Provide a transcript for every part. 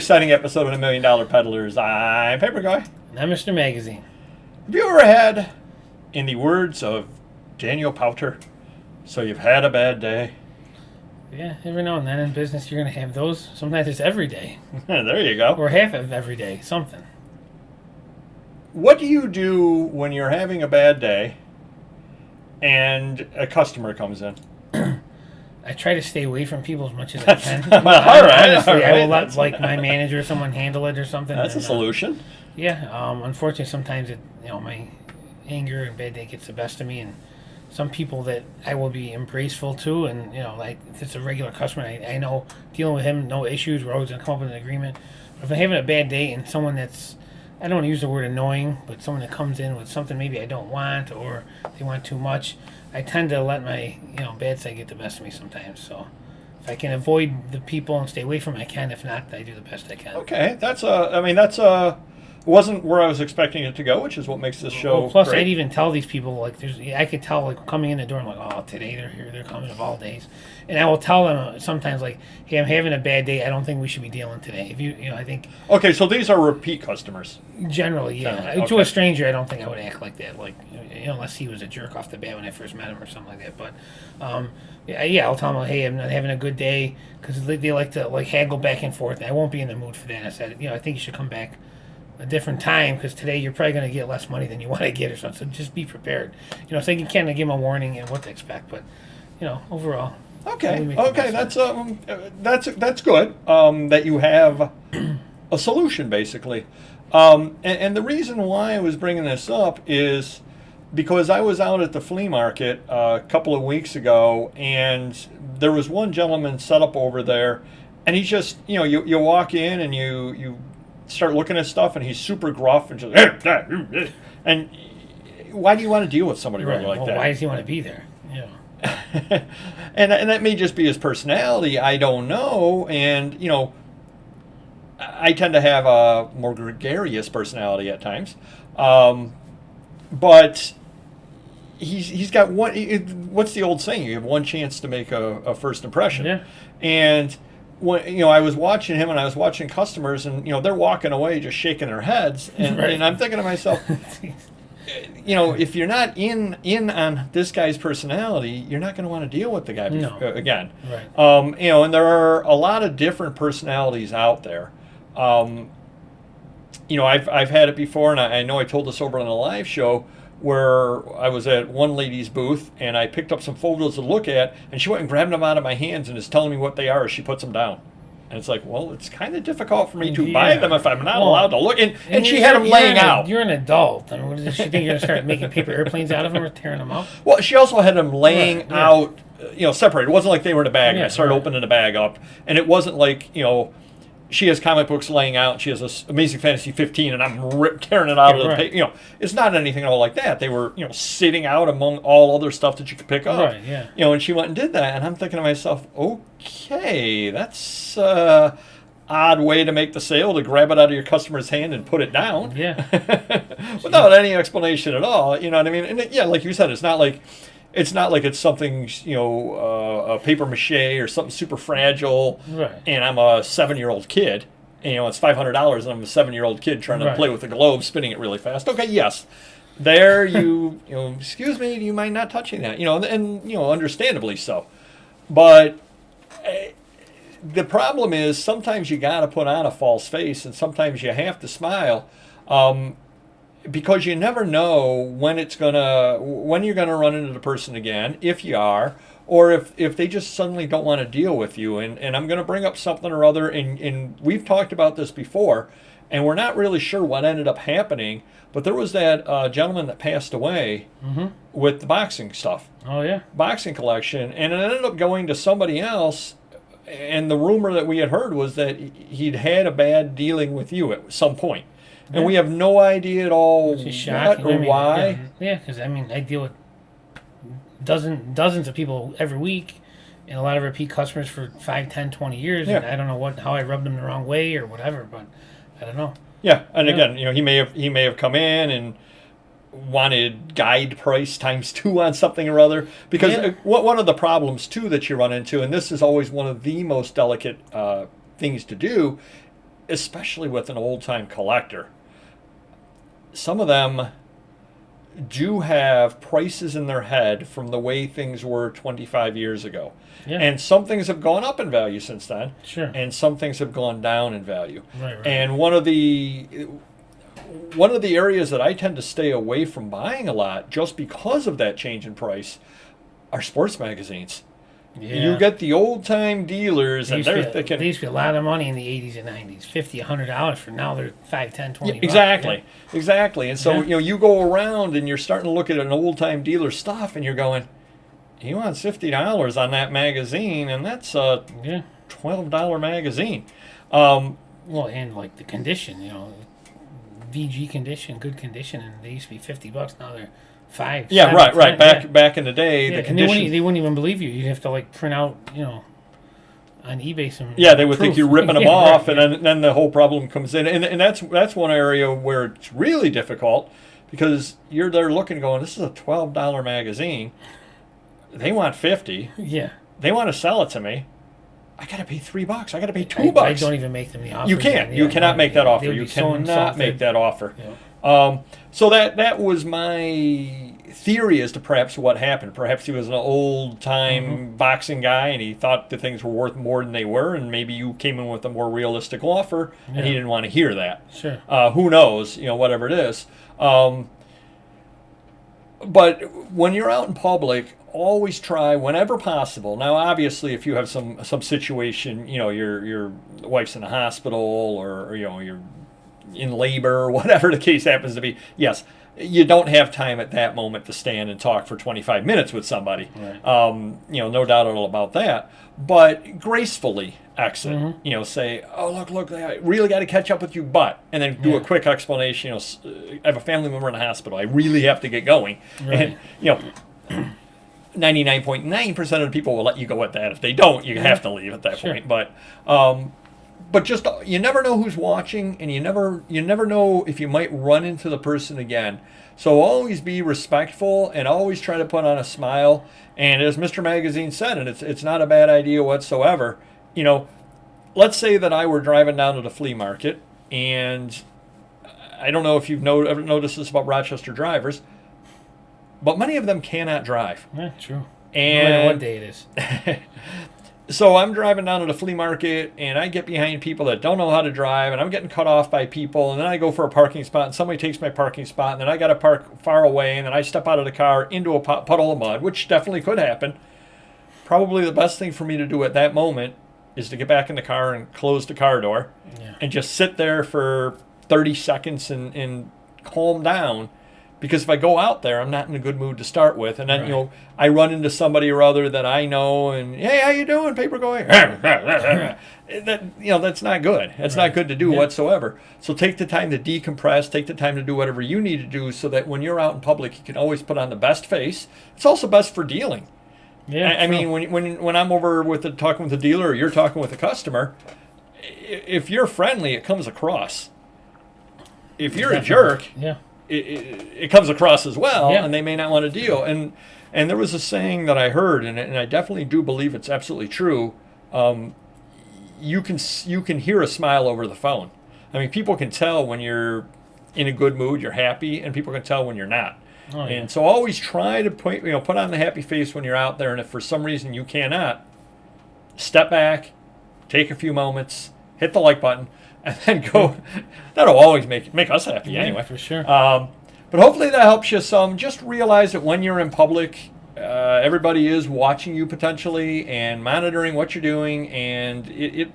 exciting episode of the $1 Million Peddlers. I'm Papergoy. And I'm Mr. Magazine. Have you ever had, in the words of Daniel Powter, so you've had a bad day? Yeah, every now and then in business you're going to have those. Sometimes it's every day. There you go. Or half of every day, something. What do you do when you're having a bad day and a customer comes in? I try to stay away from people as much as I can. all right. Honestly, I will let my manager or someone handle it or something. That's a solution. Unfortunately, sometimes my anger and bad day gets the best of me, and some people that I will be embraceful to, and like if it's a regular customer, I know dealing with him, no issues. We're always gonna come up with an agreement. But if I'm having a bad day and someone that's, I don't want to use the word annoying, but someone that comes in with something maybe I don't want or they want too much, I tend to let my bad side get the best of me sometimes. So if I can avoid the people and stay away from it, I can. If not, I do the best I can. Okay, that's wasn't where I was expecting it to go, which is what makes this show plus great. I'd even tell these people, I could tell coming in the door, I'm like, oh, today they're here, they're coming of all days, and I will tell them sometimes hey, I'm having a bad day, I don't think we should be dealing today. If I think. Okay, so these are repeat customers. Generally, yeah. Okay. To a stranger, I don't think I would act like that, unless he was a jerk off the bat when I first met him or something like that. But I'll tell them, hey, I'm not having a good day, because they like to haggle back and forth. I won't be in the mood for that. I said, I think you should come back a different time, because today you're probably going to get less money than you want to get or something. So just be prepared. So you can give them a warning and what to expect. But overall. Okay. That's good. That you have a solution basically. And the reason why I was bringing this up is because I was out at the flea market a couple of weeks ago, and there was one gentleman set up over there, and he just you walk in and you start looking at stuff, and he's super gruff and just and why do you want to deal with somebody really like that? Why does he want to be there? and that may just be his personality. I don't know. And I tend to have a more gregarious personality at times, but he's got one. What's the old saying? You have one chance to make a first impression. Yeah. And when I was watching him, and I was watching customers, and they're walking away just shaking their heads, and, right. and I'm thinking to myself, if you're not in on this guy's personality, you're not going to want to deal with the guy again. Right. And there are a lot of different personalities out there. I've had it before, and I know I told this over on a live show, where I was at one lady's booth, and I picked up some photos to look at, and she went and grabbed them out of my hands and is telling me what they are as she puts them down. And it's like, well, it's kind of difficult for me to buy them if I'm not allowed to look. And she had them laying out. You're an adult. And what does she think you're going to start making paper airplanes out of them or tearing them up? Well, she also had them laying out, separated. It wasn't like they were in a bag. Yeah, I started opening the bag up, and it wasn't like, she has comic books laying out. She has this Amazing Fantasy 15, and I'm tearing it out of the paper. It's not anything at all like that. They were, sitting out among all other stuff that you could pick up. Right, yeah. And she went and did that, and I'm thinking to myself, okay, that's an odd way to make the sale, to grab it out of your customer's hand and put it down. Yeah. Without any explanation at all. You know what I mean? And like you said, it's not like it's something, a paper mache or something super fragile, right. And I'm a 7-year-old kid, and, it's $500, and I'm a 7-year-old kid trying to play with a globe, spinning it really fast. Okay, yes. There excuse me, do you mind not touching that? And understandably so. But the problem is sometimes you got to put on a false face, and sometimes you have to smile. Because you never know when you're gonna run into the person again, if you are, or if they just suddenly don't want to deal with you. And I'm gonna bring up something or other, and we've talked about this before, and we're not really sure what ended up happening, but there was that gentleman that passed away with the boxing stuff. Oh yeah. Boxing collection, and it ended up going to somebody else. And the rumor that we had heard was that he'd had a bad dealing with you at some point. And we have no idea at all what or why. Yeah, because I deal with dozens of people every week, and a lot of repeat customers for 5, 10, 20 years. Yeah. And I don't know how I rubbed them the wrong way or whatever, but I don't know. Yeah, and again, he may have come in and wanted guide price ×2 on something or other, because one of the problems too that you run into, and this is always one of the most delicate things to do, especially with an old-time collector, some of them do have prices in their head from the way things were 25 years ago. Yeah. And some things have gone up in value since then. Sure. And some things have gone down in value. Right. And one of the areas that I tend to stay away from buying a lot just because of that change in price are sports magazines. Yeah. You get the old-time dealers, and they're thinking... They used to be a lot of money in the 80s and 90s, $50, $100 for now they're $5, $10, $20. Exactly, Yeah. exactly. And so, you go around and you're starting to look at an old-time dealer stuff, and you're going, he wants $50 on that magazine, and that's a $12 magazine. Well, and like the condition, VG condition, good condition, and they used to be $50. Now they're $5. Yeah, $7, right. $10, Back in the day, the and condition. they wouldn't even believe you. You'd have to like print out, on eBay some. Yeah, they would think you're ripping them off, right, and then the whole problem comes in, and that's one area where it's really difficult because you're there looking, going, this is a $12 magazine. They want $50. Yeah. They want to sell it to me. I got to pay $3. I got to pay $2. I don't even make them the offer. You can't. You cannot make that offer. You cannot make that offer. Yeah. So that was my theory as to perhaps what happened. Perhaps he was an old-time boxing guy, and he thought the things were worth more than they were, and maybe you came in with a more realistic offer, and he didn't want to hear that. Sure. Who knows? Whatever it is. But when you're out in public, always try whenever possible. Now, obviously, if you have some situation, your wife's in the hospital, or you're in labor, or whatever the case happens to be, yes, you don't have time at that moment to stand and talk for 25 minutes with somebody. Right. No doubt at all about that. But gracefully exit. Mm-hmm. Say, oh, look, I really got to catch up with you, and then do a quick explanation. I have a family member in the hospital. I really have to get going. Right. And 99.9% of the people will let you go at that. If they don't, you have to leave at that point. But just, you never know who's watching, and you never know if you might run into the person again. So always be respectful and always try to put on a smile. And as Mr. Magazine said, and it's not a bad idea whatsoever, let's say that I were driving down to the flea market, and I don't know if you've ever noticed this about Rochester drivers, but many of them cannot drive. Yeah, true. And no matter what day it is. So I'm driving down to the flea market, and I get behind people that don't know how to drive, and I'm getting cut off by people, and then I go for a parking spot, and somebody takes my parking spot, and then I got to park far away, and then I step out of the car into a puddle of mud, which definitely could happen. Probably the best thing for me to do at that moment is to get back in the car and close the car door and just sit there for 30 seconds and calm down. Because if I go out there, I'm not in a good mood to start with, and then I run into somebody or other that I know, and hey, how you doing, Papergoy? That's not good. That's not good to do whatsoever. So take the time to decompress. Take the time to do whatever you need to do, so that when you're out in public, you can always put on the best face. It's also best for dealing. Yeah, I mean, when I'm over talking with the dealer, or you're talking with a customer, if you're friendly, it comes across. If you're a jerk, it comes across as well, and they may not want to deal. And there was a saying that I heard, and I definitely do believe it's absolutely true. You can hear a smile over the phone. I mean, people can tell when you're in a good mood, you're happy, and people can tell when you're not. Oh, yeah. And so always try to put on the happy face when you're out there. And if for some reason you cannot, step back, take a few moments, hit the like button, and then go. That'll always make us happy anyway. For sure. But hopefully that helps you some. Just realize that when you're in public, everybody is watching you potentially and monitoring what you're doing, and it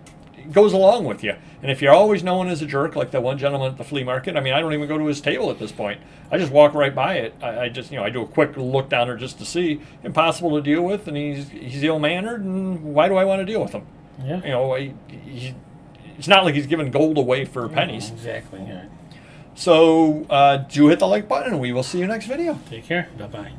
goes along with you. And if you're always known as a jerk, like that one gentleman at the flea market, I mean, I don't even go to his table at this point. I just walk right by it. I just, I do a quick look down there just to see. Impossible to deal with, and he's ill-mannered, and why do I want to deal with him? Yeah. It's not like he's giving gold away for pennies. Exactly. Yeah. So do hit the like button, and we will see you next video. Take care. Bye-bye.